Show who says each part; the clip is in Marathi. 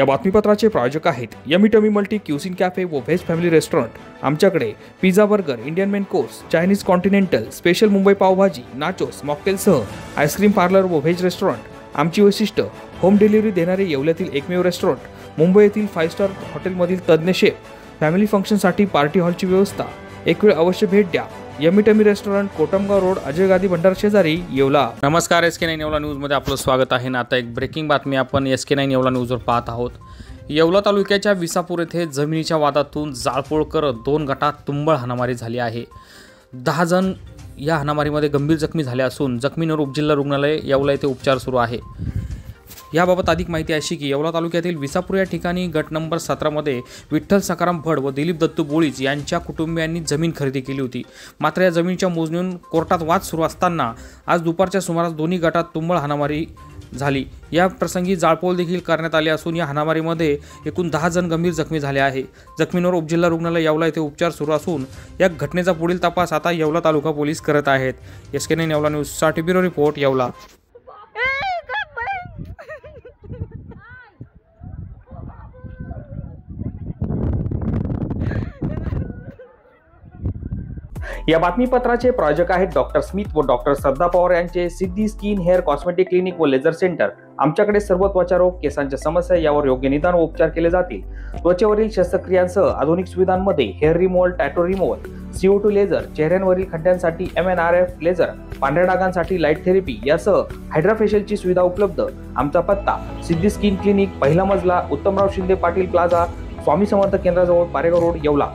Speaker 1: या बातमीपत्राचे प्रायोजक आहेत yummy tummy multi cuisine cafe व व्हेज फॅमिली रेस्टॉरंट। आमच्याकडे pizza, burger, Indian main course, Chinese continental, special Mumbai pav bhaji, nachos, मॉकटेलसह आईस्क्रीम पार्लर व व्हेज रेस्टॉरंट। आमची वैशिष्ट्य होम डिलिव्हरी देणारे येवल्यातील एकमेव रेस्टॉरंट। मुंबई येथील 5 स्टार हॉटेलमधील तज्ञ शेफ। फॅमिली फंक्शनसाठी पार्टी हॉलची व्यवस्था। एक वेळ अवश्य भेट द्या। Yummy tummy restaurant, Kotamgaon road, Ajay गादी भंडार शेजारी, येवला।
Speaker 2: नमस्कार, SK9 येवला न्यूजमध्ये आपलं स्वागत आहे। आता एक ब्रेकिंग बातमी आपण SK9 येवला न्यूजवर पाहत आहोत। येवला तालुक्याच्या विसापूर येथे जमिनीच्या वादातून जाळपोळ करत 2 गटात तुंबळ हाणामारी झाली आहे। 10 जण या हाणामारीमध्ये गंभीर जखमी झाले असून जखमींवर उपजिल्हा रुग्णालय येवला येथे उपचार सुरू आहे। याबाबत अधिक माहिती अशी की येवला तालुक्यातील विसापूर या ठिकाणी गट नंबर 17 मध्ये विठ्ठल सकाराम भड व दिलीप दत्तू बोळीज यांच्या कुटुंबियांनी जमीन खरेदी केली होती। मात्र या जमिनीच्या मोजणीवरून कोर्टात वाद सुरू असताना आज दुपारच्या सुमारास दोन्ही गटात तुंबळ हाणामारी झाली। या प्रसंगी जाळपोळ देखील करण्यात आले असून या हाणामारीमध्ये एकूण 10 जण गंभीर जखमी झाले आहे। जखमींवर उपजिल्हा रुग्णालय येवला येथे उपचार सुरू असून या घटनेचा पुढील तपास आता येवला तालुका पोलीस करत आहेत। SK9 येवला न्यूजसाठी ब्युरो रिपोर्ट, येवला।
Speaker 1: या बातमीपत्राचे प्रायोजक आहेत डॉक्टर स्मिथ व डॉक्टर श्रद्धा पवार यांचे सिद्धी स्किन हेअर कॉस्मेटिक क्लिनिक व लेझर सेंटर। आमच्याकडे सर्व त्वचारोग, केसांच्या समस्या यावर योग्य निदान व उपचार केले जातील। त्वचेवरील शस्त्रक्रियांसह आधुनिक सुविधांमध्ये hair removal, tattoo removal, CO2 laser, चेहऱ्यांवरील खड्ड्यांसाठी MNRF लेझर, पांढऱ्या डागांसाठी लाईट थेरपी यासह हायड्राफेशियलची सुविधा उपलब्ध। आमचा पत्ता सिद्धी स्किन क्लिनिक, पहिला मजला, उत्तमराव शिंदे पाटील प्लाझा, स्वामी समर्थ केंद्राजवळ, पारेगाव रोड, येवला।